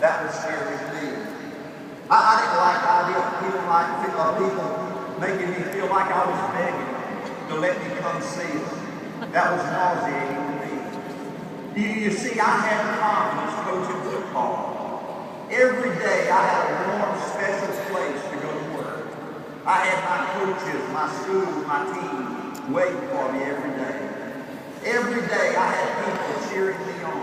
That was scary to me. I didn't like the idea of people making me feel like I was begging to let me come see them. That was nauseating to me. You see, I had confidence coaching football. Every day I had a warm, special place to go to work. I had my coaches, my school, my team waiting for me every day. Every day I had people cheering me on.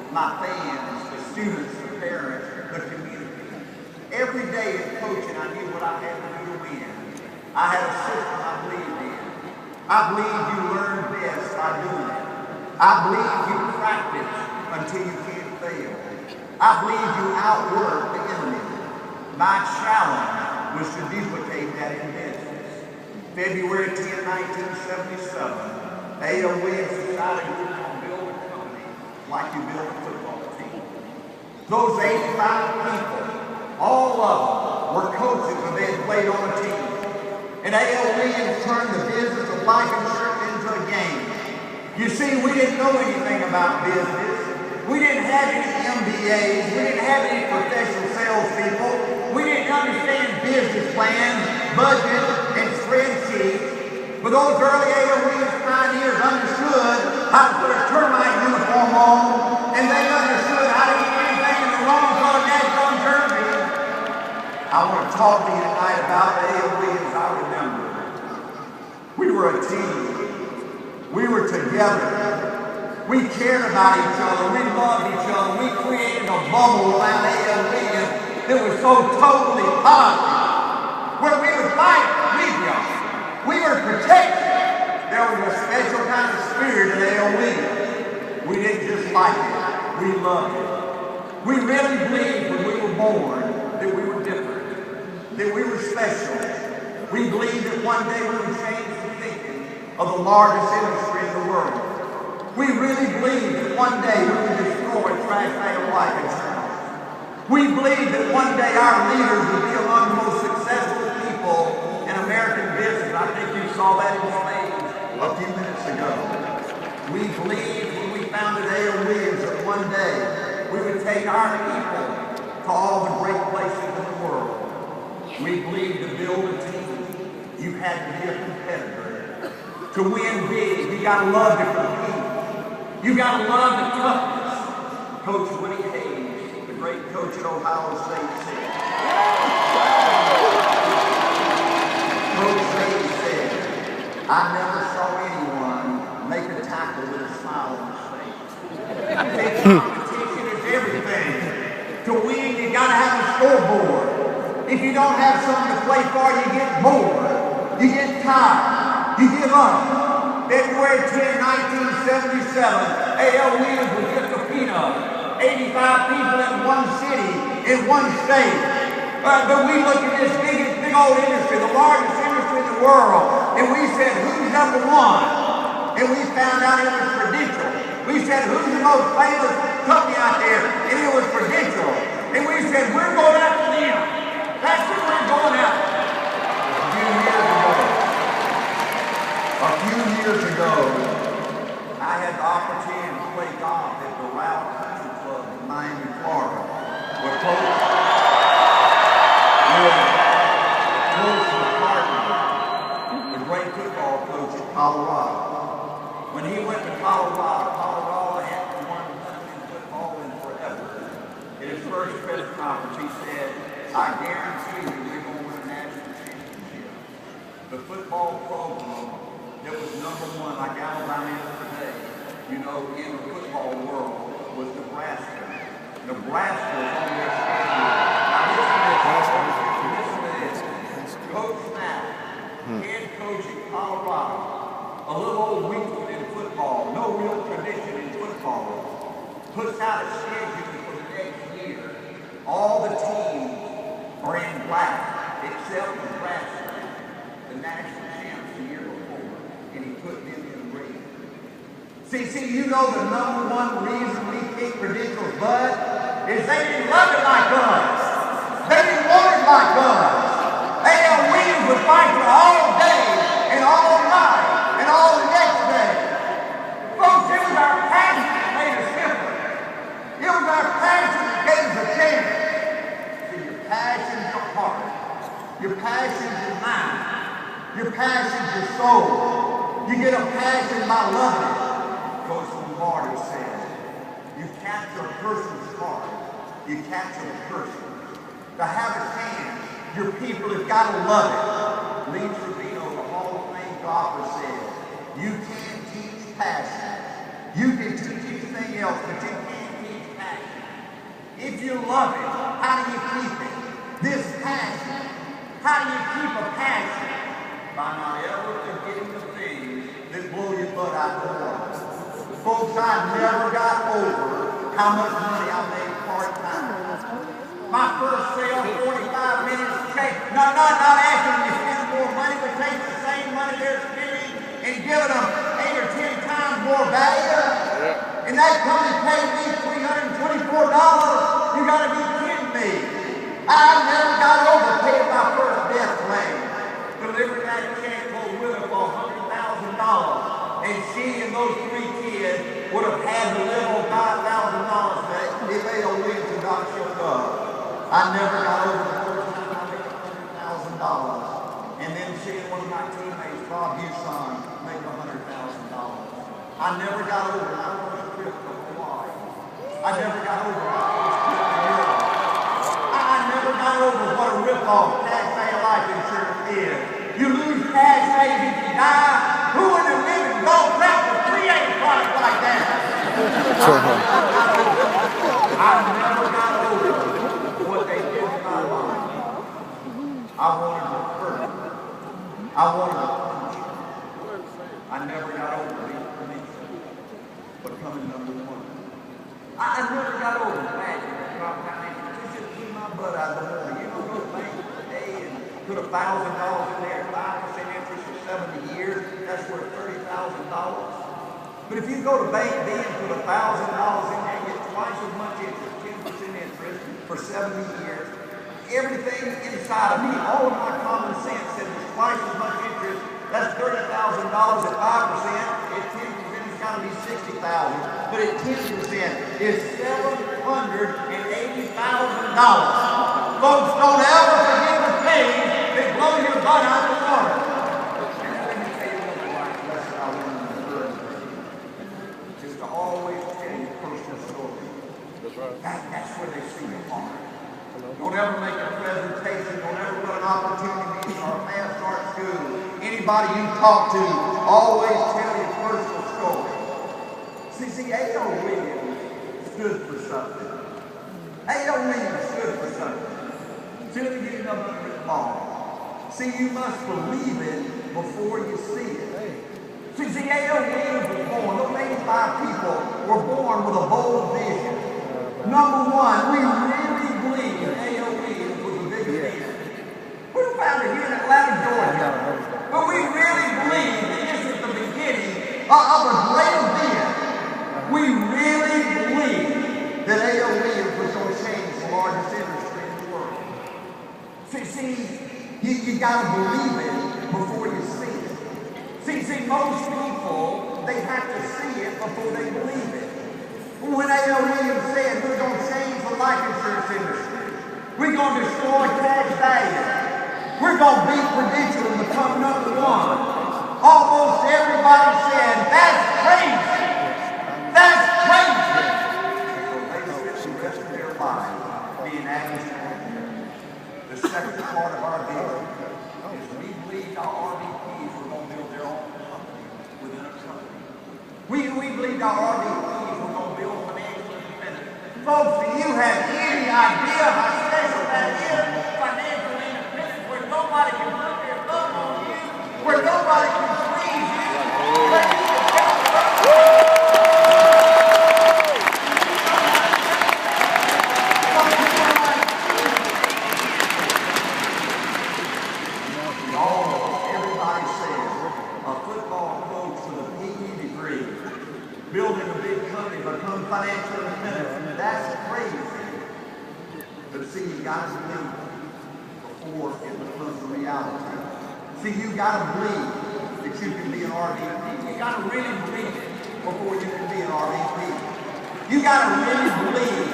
My fans, the students, the parents, the community. Every day in coaching, I knew what I had to do to win. I had a system I believed in. I believe you learn best by doing it. I believe you practice until you can't fail. I believe you outwork the enemy. My challenge was to duplicate that in business. February 10, 1977, A.L. Williams decided we were going to build a company like you build a football team. Those 85 people, all of them were coaches and they had played on a team. And A.L. Williams turned the business of life insurance into a game. You see, we didn't know anything about business. We didn't have any MBAs. We didn't have any professional salespeople. We didn't understand business plans, budgets, and spreadsheets. But those early A.L. Williams pioneers understood how to put a termite uniform on, and they understood how to get anything in the wrong color daggone jersey. I want to talk to you tonight about the A.L. Williams I remember. We were a team. We were together. We cared about each other. We loved each other. We created a bubble around A.L. Williams that was so totally positive. Where we would fight with y'all. We were protected. There was a special kind of spirit in A.L. Williams. We didn't just like it. We loved it. We really believed when we were born that we were different, that we were special. We believed that one day we would change the thinking of the largest industry in the world. We really believed that one day we would destroy trash bag life insurance. We believed that one day our leaders would be among the most successful people in American business. I think you saw that in stage a few minutes ago. We believed when we founded A.L. Williams that one day we would take our people to all the great places in the world. We believed to build a team, you had to be a competitor. To win big, you got to love to compete. You got to love the toughness. Coach Woody Hayes, the great coach at Ohio State, said. Coach Hayes said, I never saw anyone make a tackle with a smile on his face. Competition is everything. To win, you got to have a scoreboard. If you don't have something to play for, you get bored. You get tired. You give up. February 10, 1977, A.L. Williams was just a peanut. 85 people in one city, in one state. But we looked at this big old industry, the largest industry in the world, and we said, who's number one? And we found out it was Prudential. We said, who's the most famous company out there? And it was Prudential. And we said, we're going after them. That's who we're going after. A few years ago, I had the opportunity to play golf at the Route Country Club in Miami, Florida, with Coach McCartney, the great football coach at Colorado. When he went to Colorado hadn't won nothing in football in forever. In his first press conference, he said, I guarantee you we're going to win a national championship. The football program that was number one, like Alabama is today, you know, in the football world, was Nebraska. Nebraska was on their schedule. Now listen to this. Coach Snap, head coach in Colorado, a little old weakling in football, no real tradition in football, puts out a schedule for the next year. All the teams are in black, except Nebraska, the national champs the year before. And he put them in red. See, you know the number one reason we kick Prudential's butt is they didn't love it like us. They didn't want it like us. A.L. Williams would fight for all day and all night and all the next day. Folks, it was our passion that made us different. It was our passion that gave us a chance. Your passion's your mind. Your passion's your soul. You get a passion by loving it. Coach Lombardi says, you capture a person's heart. You capture a person. To have a chance, your people have got to love it. Lee Trevino, the Hall of Fame golfer, says, you can't teach passion. You can teach anything else, but you can't teach passion. If you love it, how do you keep it? This passion. How do you keep a passion? By not ever forgetting the things that blow your butt out the water. Folks, I never got over how much money I made part-time. My first sale, 45 minutes, not asking them to spend more money, but take the same money they're spending and giving them 8 or 10 times more value. And that company paid me $324. You gotta be kidding me. I never got over paying my first death claim. Delivered that check for a widow for $100,000. And she and those 3 kids would have had to live on $5,000 if they don't live to not show up. I never got over the first time I made $100,000. And then seeing one of my teammates, Bob Husson, make $100,000. I never got over my first trip to Hawaii. I never got over my first trip to Europe. I never got over what a rip-off cash pay life insurance is. You lose cash pay if you die. Who in the living gold crap will create a product like that? I never got over what they did in my life. I wanted to hurt. I wanted to punch. I never got over being Primerica, becoming #1. I never got over imagine just keep my butt out of the water. You know, go to the bank today and put $1,000 in there, 5% interest for 70 years. That's worth $30,000. But if you go to Bank B and put $1,000 in there, you get twice as much interest, 10% interest for 70 years. Everything inside of me, all of my common sense said there's twice as much interest. That's $30,000 at 5%. At 10%, it's got to be $60,000. But at 10%, it's $780,000. Folks, don't ever forget the things that blow your butt out the water. Let me tell you another life lesson I learned in the third grade. Just to always tell your personal story. That's right. That's where they see your heart. Don't ever make a presentation. Don't ever put an opportunity meeting or a fast start school. Anybody you talk to, always tell your personal story. See, A.O. Williams stood for something. A.O. Williams stood for something. Till you get up under the ball. See, you must believe it before you see it. See, A.O. Williams was born. Those 85 people were born with a bold vision. Number one, we really believe that A.O. Williams was a big man. We were founded here in Atlanta, Georgia. But we really believe that this is the beginning of a great event. We really believe that A.O. Williams was going to change the largest industry in the world. See, you got to believe it before you see it. See, most people, they have to see it before they believe it. When A.O. Williams said we're going to change the life insurance industry, we're going to destroy cash value, we're going to beat Prudential and become #1, almost everybody said, that's crazy. That's crazy. So they spent the rest of their lives being anxious. The second part of our deal is we believed our RVPs were going to build their own company within a company. We believed our RVPs were going to build financial independence. Folks, do you have any idea how special that is? Financial independence, where nobody can put their thumb on you, where nobody can squeeze you, where you can tell everybody says a football coach with a PE degree, building a big company, become financial independent. That's crazy. But see, you got to believe before it becomes a reality. See, you got to believe that you can be an RVP. You got to really believe it before you can be an RVP. You got to really believe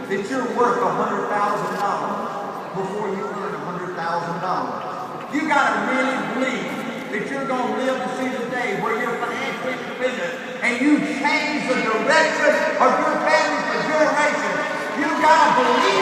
that you're worth $100,000 before you earn $100,000. $1,000. You got to really believe that you're going to live to see the day where you're financially independent and you change the direction of your family for generations. You got to believe